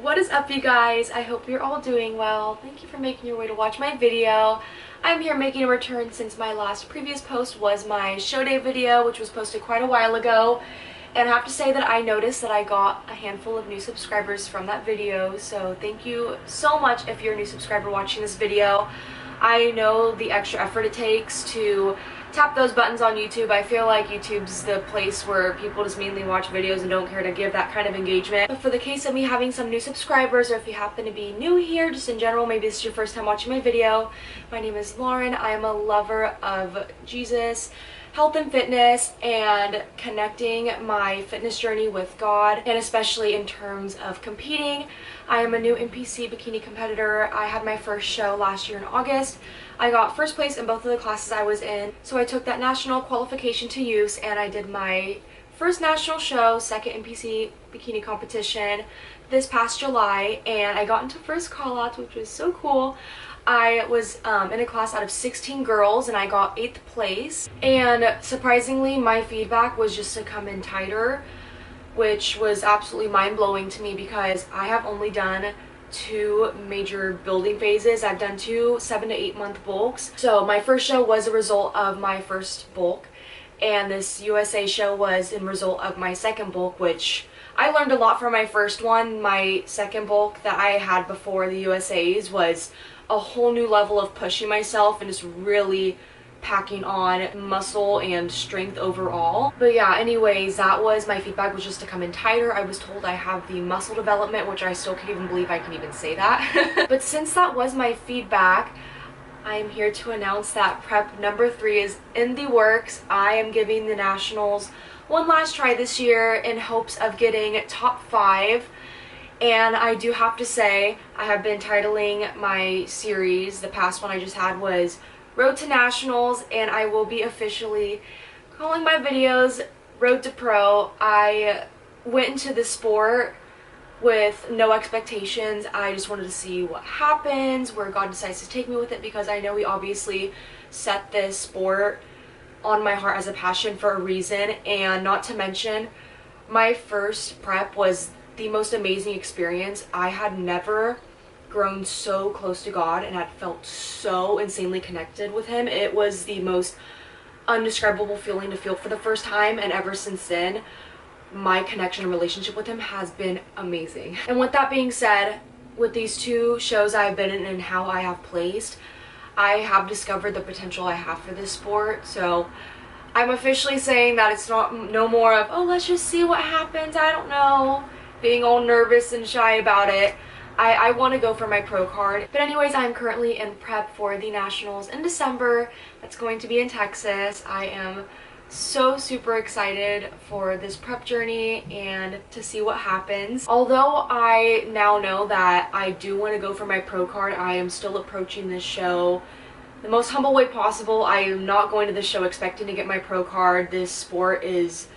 What is up, you guys? I hope you're all doing well. Thank you for making your way to watch my video. I'm here making a return since my last previous post was my show day video, which was posted quite a while ago. And I have to say that I noticed that I got a handful of new subscribers from that video, so thank you so much if you're a new subscriber watching this video. I know the extra effort it takes to tap those buttons on YouTube. I feel like YouTube's the place where people just mainly watch videos and don't care to give that kind of engagement. But for the case of me having some new subscribers, or if you happen to be new here, just in general, maybe this is your first time watching my video, my name is Lauren. I am a lover of Jesus, health and fitness, and connecting my fitness journey with God, and especially in terms of competing. I am a new NPC bikini competitor. I had my first show last year in August. I got first place in both of the classes I was in, so I took that national qualification to use and I did my first national show, second NPC bikini competition this past July, and I got into first call-outs, which was so cool. I was in a class out of 16 girls and I got 8th place, and surprisingly my feedback was just to come in tighter, which was absolutely mind-blowing to me because I have only done 2 major building phases. I've done 2 7 to 8 month bulks. So my first show was a result of my first bulk, and this USA show was in result of my second bulk, which I learned a lot from my first one. My second bulk that I had before the USA's was a whole new level of pushing myself and just really packing on muscle and strength overall. But yeah, anyways, that was my feedback, was just to come in tighter. I was told I have the muscle development, which I still can't even believe I can even say that. But since that was my feedback, I am here to announce that prep number 3 is in the works. I am giving the nationals one last try this year in hopes of getting top 5. And I do have to say, I have been titling my series, the past one I just had was Road to Nationals, and I will be officially calling my videos Road to Pro. I went into this sport with no expectations. I just wanted to see what happens, where God decides to take me with it, because I know He obviously set this sport on my heart as a passion for a reason. And not to mention, my first prep was the most amazing experience. I had never grown so close to God and had felt so insanely connected with Him. It was the most undescribable feeling to feel for the first time, and ever since then my connection and relationship with Him has been amazing. And with that being said, with these 2 shows I've been in and how I have placed, I have discovered the potential I have for this sport. So I'm officially saying that it's no more of, oh, let's just see what happens, I don't know, being all nervous and shy about it. I want to go for my pro card. But anyways, I'm currently in prep for the nationals in December. That's going to be in Texas. I am so super excited for this prep journey and to see what happens. Although I now know that I do want to go for my pro card, I am still approaching this show the most humble way possible. I am not going to this show expecting to get my pro card. This sport is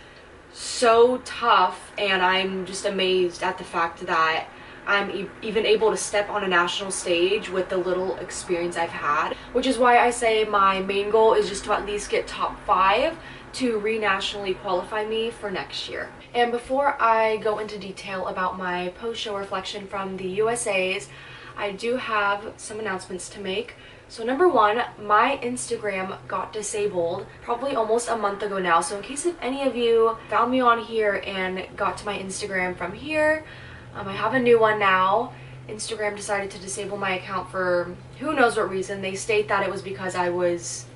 so tough, and I'm just amazed at the fact that I'm even able to step on a national stage with the little experience I've had, which is why I say my main goal is just to at least get top 5 to re-nationally qualify me for next year. And before I go into detail about my post-show reflection from the USA's, I do have some announcements to make. So number 1, my Instagram got disabled probably almost a month ago now. So in case if any of you found me on here and got to my Instagram from here, I have a new one now. Instagram decided to disable my account for who knows what reason. They state that it was because I was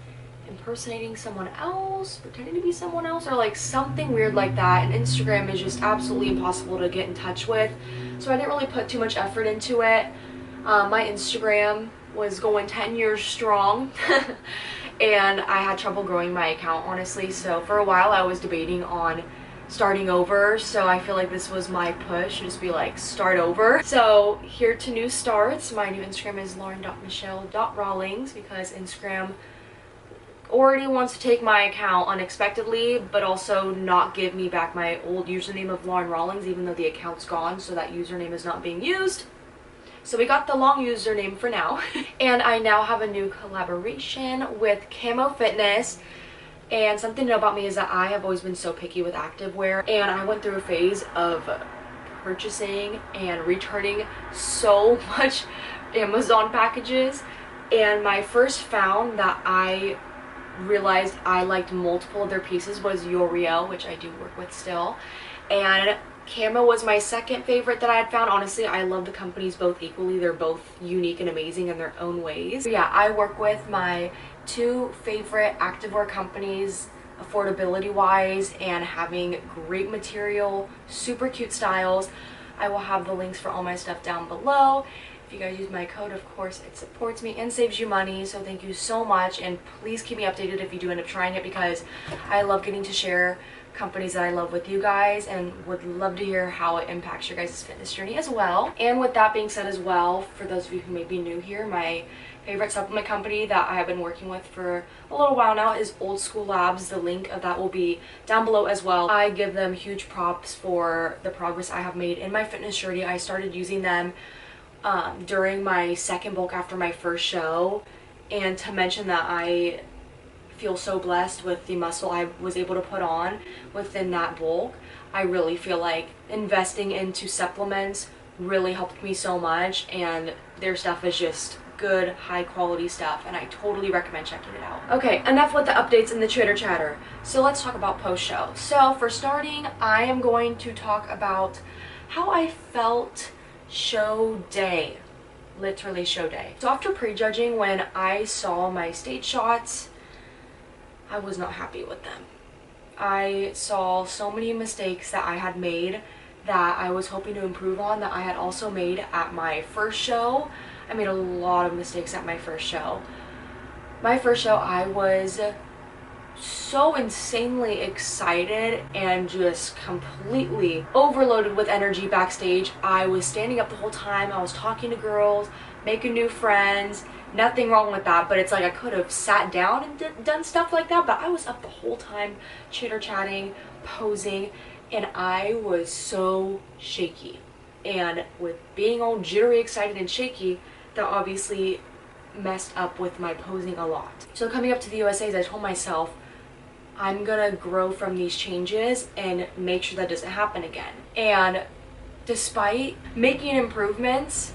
impersonating someone else, pretending to be someone else, or like something weird like that. And Instagram is just absolutely impossible to get in touch with, so I didn't really put too much effort into it. My Instagram was going 10 years strong and I had trouble growing my account, honestly. So for a while I was debating on starting over, so I feel like this was my push to just be like, start over. So here to new starts. My new Instagram is lauren.michelle.rawlings because Instagram already wants to take my account unexpectedly, but also not give me back my old username of Lauren Rawlings, even though the account's gone, so that username is not being used. So we got the long username for now. And I now have a new collaboration with Camo Fitness. And something to know about me is that I have always been so picky with activewear, and I went through a phase of purchasing and returning so much Amazon packages, and my first found that I realized I liked multiple of their pieces was Yeoreo, which I do work with still, and Kamo was my second favorite that I had found. Honestly, I love the companies both equally. They're both unique and amazing in their own ways. But yeah, I work with my two favorite activewear companies, affordability wise and having great material, super cute styles. I will have the links for all my stuff down below. If you guys use my code, of course, it supports me and saves you money, so thank you so much, and please keep me updated if you do end up trying it, because I love getting to share companies that I love with you guys and would love to hear how it impacts your guys' fitness journey as well. And with that being said as well, for those of you who may be new here, my favorite supplement company that I have been working with for a little while now is Old School Labs. The link of that will be down below as well. I give them huge props for the progress I have made in my fitness journey. I started using them during my second bulk after my first show, and to mention that I feel so blessed with the muscle I was able to put on within that bulk. I really feel like investing into supplements really helped me so much, and their stuff is just good, high quality stuff, and I totally recommend checking it out. Okay, enough with the updates and the chitter chatter. So let's talk about post show. So for starting, I am going to talk about how I felt show day, literally show day. So after prejudging, when I saw my stage shots, I was not happy with them. I saw so many mistakes that I had made that I was hoping to improve on that I had also made at my first show. I made a lot of mistakes at my first show. My first show, I was so insanely excited and just completely overloaded with energy backstage. I was standing up the whole time. I was talking to girls, making new friends. Nothing wrong with that, but it's like I could have sat down and done stuff like that, but I was up the whole time chitter-chatting, posing, and I was so shaky. And with being all jittery, excited, and shaky, that obviously messed up with my posing a lot. So coming up to the USAs, I told myself, I'm gonna grow from these changes and make sure that doesn't happen again. And despite making improvements,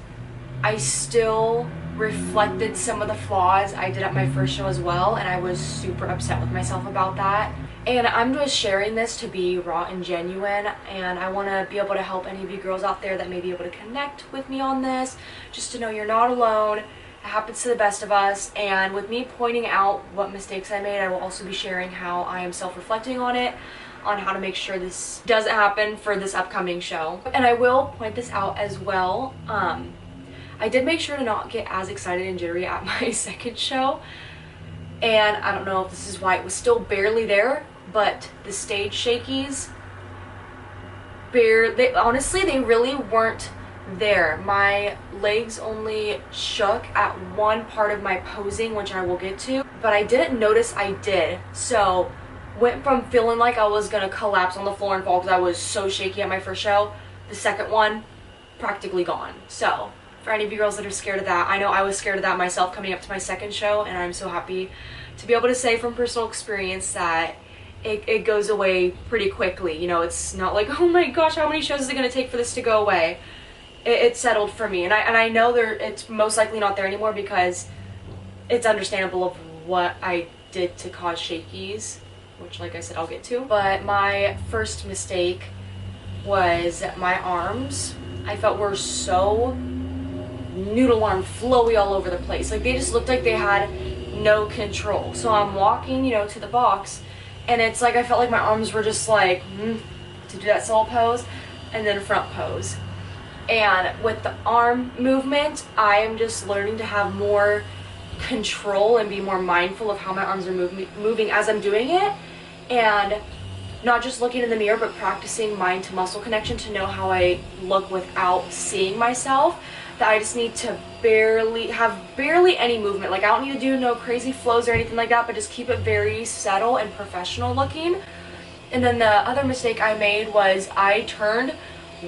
I still reflected some of the flaws I did at my first show as well, and I was super upset with myself about that. And I'm just sharing this to be raw and genuine, and I want to be able to help any of you girls out there that may be able to connect with me on this, just to know you're not alone. It happens to the best of us, and with me pointing out what mistakes I made, I will also be sharing how I am self-reflecting on it, on how to make sure this doesn't happen for this upcoming show. And I will point this out as well. I did make sure to not get as excited and jittery at my second show, and I don't know if this is why it was still barely there, but the stage shakies, honestly, they really weren't there. My legs only shook at one part of my posing, which I will get to, but I didn't notice I did. So went from feeling like I was gonna collapse on the floor and fall because I was so shaky at my first show, the second one practically gone. So for any of you girls that are scared of that, I know I was scared of that myself coming up to my second show, and I'm so happy to be able to say from personal experience that it goes away pretty quickly. You know, it's not like, oh my gosh, how many shows is it going to take for this to go away? It settled for me, and I know it's most likely not there anymore because it's understandable of what I did to cause shakies, which, like I said, I'll get to. But my first mistake was my arms. I felt were so noodle arm flowy all over the place. Like, they just looked like they had no control. So I'm walking, you know, to the box, and it's like I felt like my arms were just like to do that sole pose and then front pose. And with the arm movement, I am just learning to have more control and be more mindful of how my arms are moving as I'm doing it, and not just looking in the mirror, but practicing mind to muscle connection to know how I look without seeing myself. That I just need to have barely any movement. Like, I don't need to do no crazy flows or anything like that, but just keep it very subtle and professional looking. And then the other mistake I made was I turned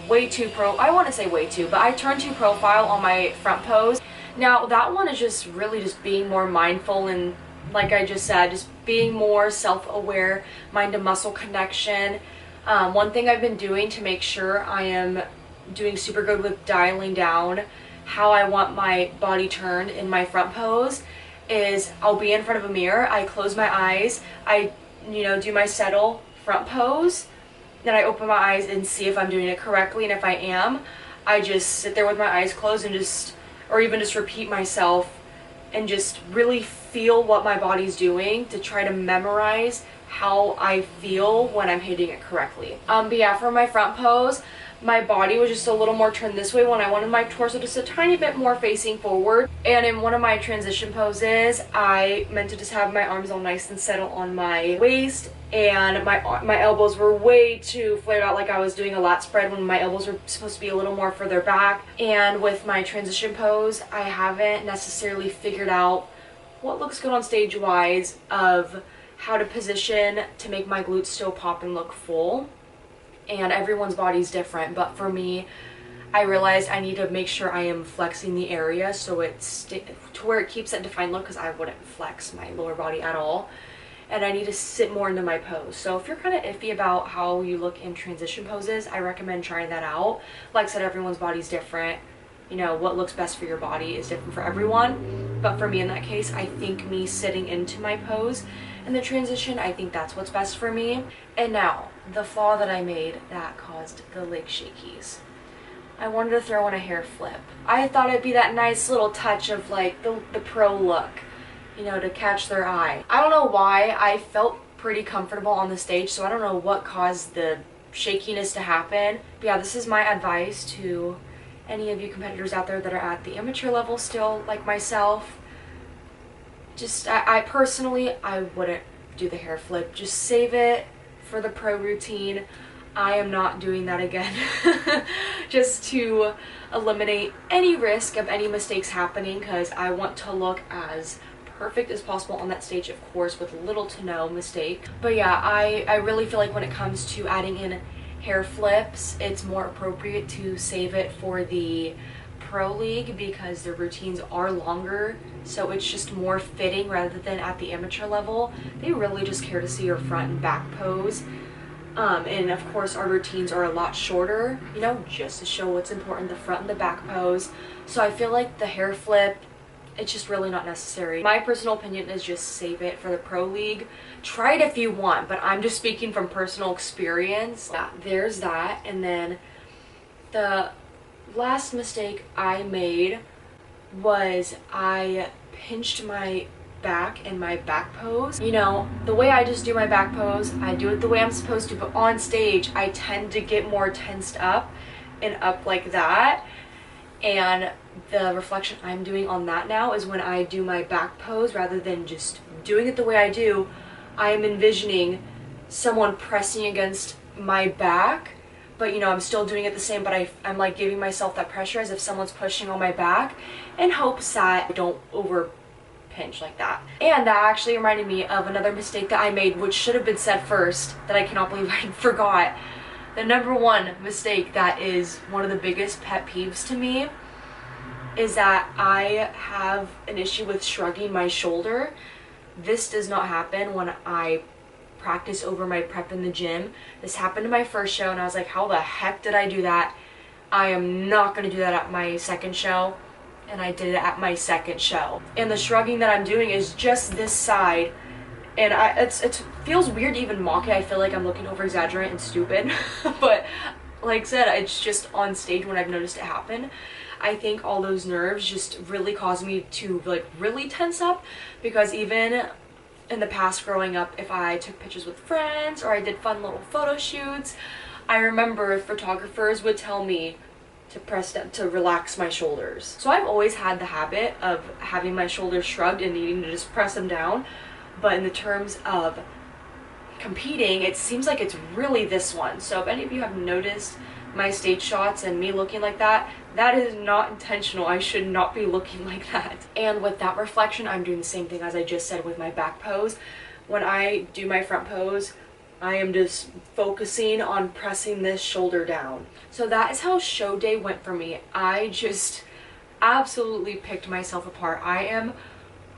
way too I want to say way too, but I turned too profile on my front pose. Now that one is just really just being more mindful, and like I just said, just being more self-aware, mind to muscle connection. One thing I've been doing to make sure I am doing super good with dialing down how I want my body turned in my front pose is I'll be in front of a mirror, I close my eyes, I do my settle front pose, then I open my eyes and see if I'm doing it correctly, and if I am, I just sit there with my eyes closed and or even just repeat myself and just really feel what my body's doing to try to memorize how I feel when I'm hitting it correctly. But yeah, for my front pose, my body was just a little more turned this way when I wanted my torso just a tiny bit more facing forward. And in one of my transition poses, I meant to just have my arms all nice and settle on my waist, and my elbows were way too flared out, like I was doing a lat spread when my elbows were supposed to be a little more further back. And with my transition pose, I haven't necessarily figured out what looks good on stage wise of how to position to make my glutes still pop and look full. And everyone's body's different, but for me, I realized I need to make sure I am flexing the area so it's to where it keeps that defined look, because I wouldn't flex my lower body at all. And I need to sit more into my pose. So if you're kind of iffy about how you look in transition poses, I recommend trying that out. Like I said, everyone's body's different. What looks best for your body is different for everyone. But for me in that case, I think me sitting into my pose in the transition, I think that's what's best for me. And now, the flaw that I made that caused the leg shakies. I wanted to throw in a hair flip. I thought it'd be that nice little touch of like the pro look, to catch their eye. I don't know why, I felt pretty comfortable on the stage, so I don't know what caused the shakiness to happen. But yeah, this is my advice to any of you competitors out there that are at the amateur level still, like myself. I personally, I wouldn't do the hair flip. Just save it for the pro routine. I am not doing that again. Just to eliminate any risk of any mistakes happening, because I want to look as perfect as possible on that stage, of course, with little to no mistake. But yeah, I really feel like when it comes to adding in hair flips, it's more appropriate to save it for the pro league, because their routines are longer, so it's just more fitting rather than at the amateur level. They really just care to see your front and back pose. And of course our routines are a lot shorter, just to show what's important, the front and the back pose. So I feel like the hair flip, it's just really not necessary. My personal opinion is just save it for the pro league. Try it if you want, but I'm just speaking from personal experience. Yeah, there's that. And then the last mistake I made was I pinched my back in my back pose. The way I just do my back pose, I do it the way I'm supposed to, but on stage I tend to get more tensed up and up like that. And the reflection I'm doing on that now is when I do my back pose, rather than just doing it the way I do, I am envisioning someone pressing against my back, but I'm still doing it the same, but I'm like giving myself that pressure as if someone's pushing on my back, in hopes that I don't over pinch like that. And that actually reminded me of another mistake that I made, which should have been said first, that I cannot believe I forgot. The number one mistake that is one of the biggest pet peeves to me is that I have an issue with shrugging my shoulder. This does not happen when I practice over my prep in the gym. This happened in my first show and I was like, how the heck did I do that? I am not going to do that at my second show. And I did it at my second show. And the shrugging that I'm doing is just this side. And it feels weird to even mock it. I feel like I'm looking over exaggerate and stupid. But like I said, it's just on stage when I've noticed it happen. I think all those nerves just really cause me to like really tense up, because even in the past growing up, if I took pictures with friends or I did fun little photo shoots, I remember photographers would tell me to press down, to relax my shoulders. So I've always had the habit of having my shoulders shrugged and needing to just press them down. But in the terms of competing, it seems like it's really this one. So if any of you have noticed my stage shots and me looking like that, that is not intentional. I should not be looking like that. And with that reflection, I'm doing the same thing as I just said with my back pose. When I do my front pose, I am just focusing on pressing this shoulder down. So that is how show day went for me. I just absolutely picked myself apart. I am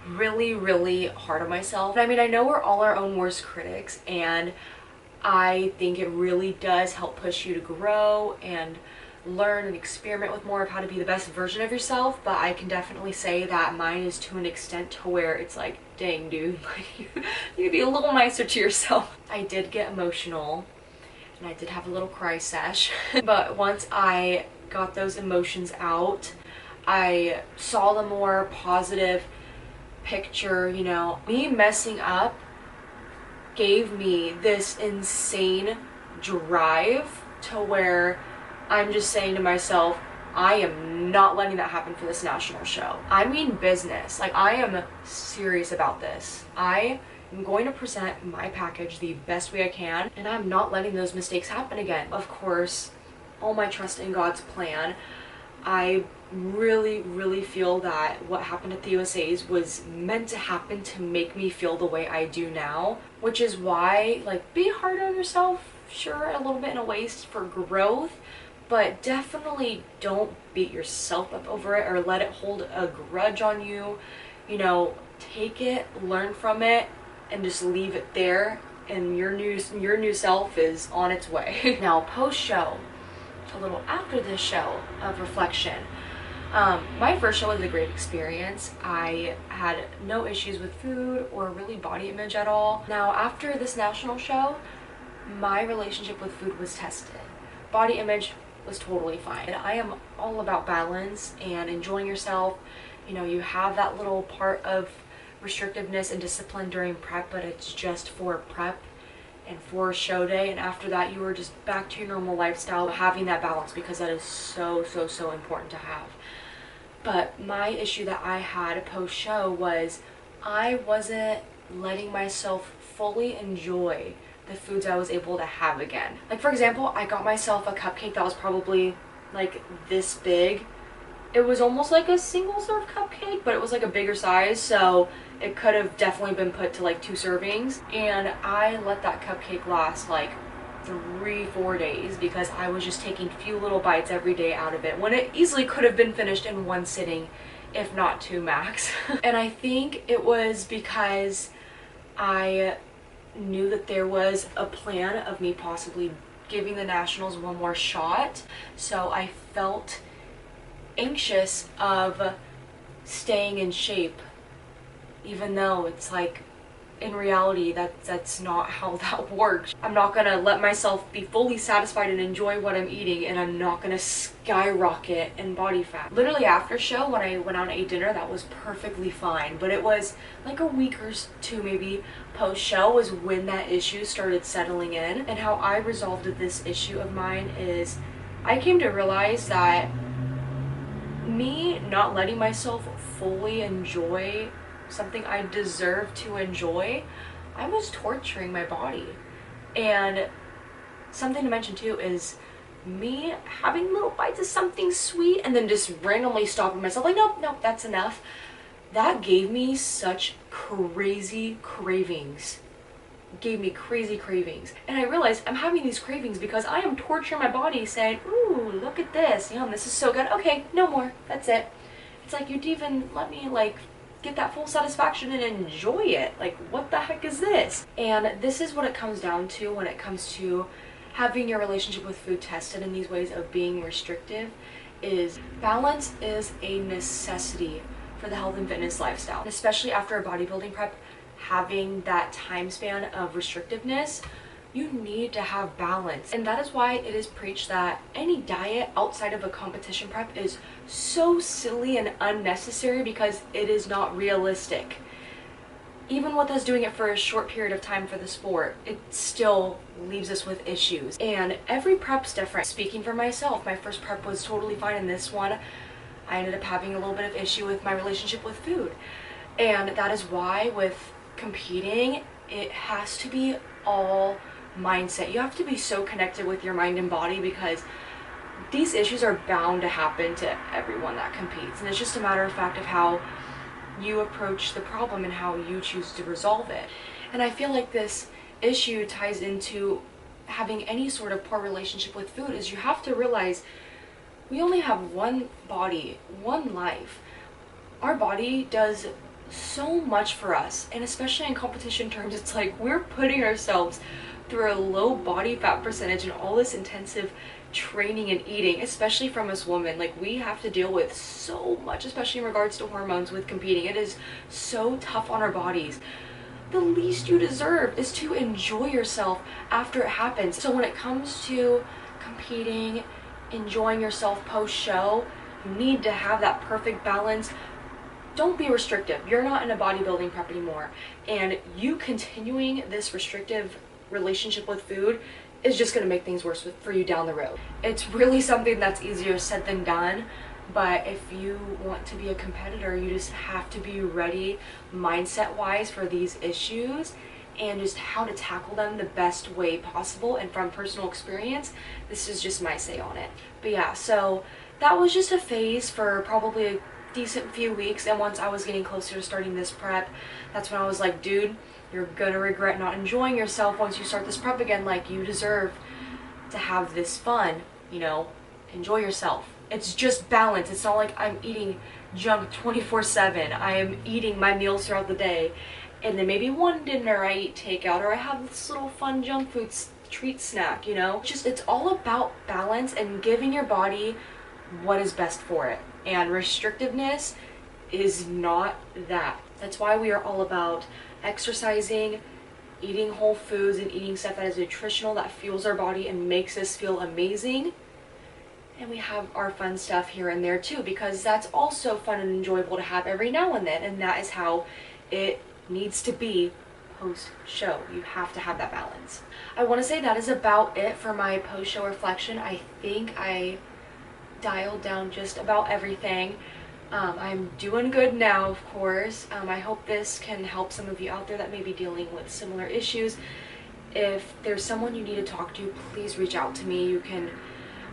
really, really hard on myself. I mean, I know we're all our own worst critics, and I think it really does help push you to grow and learn and experiment with more of how to be the best version of yourself, but I can definitely say that mine is to an extent to where it's like, dang dude, like you could be a little nicer to yourself. I did get emotional and I did have a little cry sesh, but once I got those emotions out, I saw the more positive picture. You know, me messing up gave me this insane drive to where I'm just saying to myself, I am not letting that happen for this national show. I mean business. Like, I am serious about this. I am going to present my package the best way I can, and I'm not letting those mistakes happen again. Of course, all my trust in God's plan. I really feel that what happened at the USA's was meant to happen to make me feel the way I do now, which is why, like, be hard on yourself, sure, a little bit in a ways for growth, but definitely don't beat yourself up over it or let it hold a grudge on you. You know, take it, learn from it, and just leave it there, and your new self is on its way. Now, post-show, a little after this show of reflection, my first show was a great experience. I had no issues with food or really body image at all. Now, after this national show, my relationship with food was tested. Body image was totally fine. I am all about balance and enjoying yourself. You know, you have that little part of restrictiveness and discipline during prep, but it's just for prep and for show day, and after that you are just back to your normal lifestyle, having that balance, because that is so important to have. But my issue that I had post show was I wasn't letting myself fully enjoy the foods I was able to have again. Like, for example, I got myself a cupcake that was probably like this big. It was almost like a single serve cupcake, but it was like a bigger size, so it could have definitely been put to like 2 servings. And I let that cupcake last like 3-4 days because I was just taking a few little bites every day out of it, when it easily could have been finished in 1 sitting, if not 2 max. And I think it was because I knew that there was a plan of me possibly giving the nationals one more shot, so I felt anxious of staying in shape, even though it's like, in reality, that's not how that works. I'm not gonna let myself be fully satisfied and enjoy what I'm eating, and I'm not gonna skyrocket in body fat. Literally after show, when I went out and ate dinner, that was perfectly fine, but it was like a week or 2 maybe post show was when that issue started settling in. And how I resolved this issue of mine is I came to realize that me not letting myself fully enjoy something I deserve to enjoy, I was torturing my body. And something to mention too is me having little bites of something sweet and then just randomly stopping myself like, nope, that's enough. That gave me such crazy cravings. Gave me crazy cravings. And I realized I'm having these cravings because I am torturing my body saying, ooh, look at this, yum, this is so good. Okay, no more, that's it. It's like, you'd even let me like get that full satisfaction and enjoy it. Like, what the heck is this? And this is what it comes down to when it comes to having your relationship with food tested in these ways of being restrictive, is balance is a necessity for the health and fitness lifestyle. And especially after a bodybuilding prep, having that time span of restrictiveness, you need to have balance. And that is why it is preached that any diet outside of a competition prep is so silly and unnecessary because it is not realistic. Even with us doing it for a short period of time for the sport, it still leaves us with issues. And every prep's different. Speaking for myself, my first prep was totally fine, and this one, I ended up having a little bit of issue with my relationship with food. And that is why with competing, it has to be all mindset. You have to be so connected with your mind and body, because these issues are bound to happen to everyone that competes, and it's just a matter of fact of how you approach the problem and how you choose to resolve it. And I feel like this issue ties into having any sort of poor relationship with food, is you have to realize we only have one body, one life. Our body does so much for us, and especially in competition terms, it's like we're putting ourselves through a low body fat percentage and all this intensive training and eating, especially from us women. Like, we have to deal with so much, especially in regards to hormones with competing. It is so tough on our bodies. The least you deserve is to enjoy yourself after it happens. So when it comes to competing, enjoying yourself post-show, you need to have that perfect balance. Don't be restrictive. You're not in a bodybuilding prep anymore, and you continuing this restrictive relationship with food is just going to make things worse for you down the road. It's really something that's easier said than done, but if you want to be a competitor, you just have to be ready mindset wise for these issues and just how to tackle them the best way possible. And from personal experience, this is just my say on it. But yeah, so that was just a phase for probably a decent few weeks, and once I was getting closer to starting this prep, that's when I was like, dude, you're gonna regret not enjoying yourself once you start this prep again. Like, you deserve to have this fun, you know, enjoy yourself. It's just balance. It's not like I'm eating junk 24/7. I am eating my meals throughout the day, and then maybe one dinner I eat takeout, or I have this little fun junk food treat snack, you know? Just, it's all about balance and giving your body what is best for it. And restrictiveness is not that. That's why we are all about exercising, eating whole foods, and eating stuff that is nutritional, that fuels our body and makes us feel amazing. And we have our fun stuff here and there too, because that's also fun and enjoyable to have every now and then, and that is how it needs to be post-show. You have to have that balance. I want to say that is about it for my post-show reflection. I think I dialed down just about everything. I'm doing good now, of course. I hope this can help some of you out there that may be dealing with similar issues. If there's someone you need to talk to, please reach out to me. You can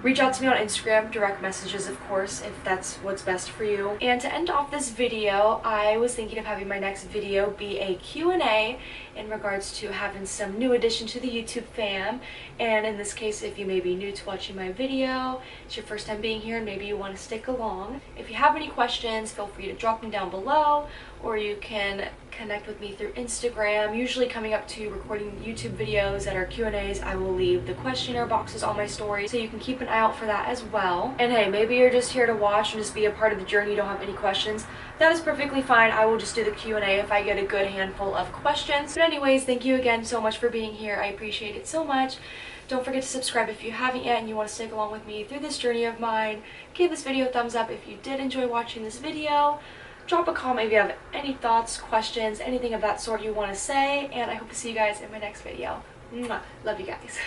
reach out to me on Instagram, direct messages, of course, if that's what's best for you. And to end off this video, I was thinking of having my next video be a Q&A in regards to having some new addition to the YouTube fam. And in this case, if you may be new to watching my video, it's your first time being here and maybe you want to stick along. If you have any questions, feel free to drop them down below, or you can connect with me through Instagram. Usually coming up to recording YouTube videos that are Q&As, I will leave the questionnaire boxes on my story, so you can keep an eye out for that as well. And hey, maybe you're just here to watch and just be a part of the journey, you don't have any questions. That is perfectly fine. I will just do the Q&A if I get a good handful of questions. But anyways, thank you again so much for being here. I appreciate it so much. Don't forget to subscribe if you haven't yet and you want to stick along with me through this journey of mine. Give this video a thumbs up if you did enjoy watching this video. Drop a comment if you have any thoughts, questions, anything of that sort you want to say, and I hope to see you guys in my next video. Mwah. Love you guys.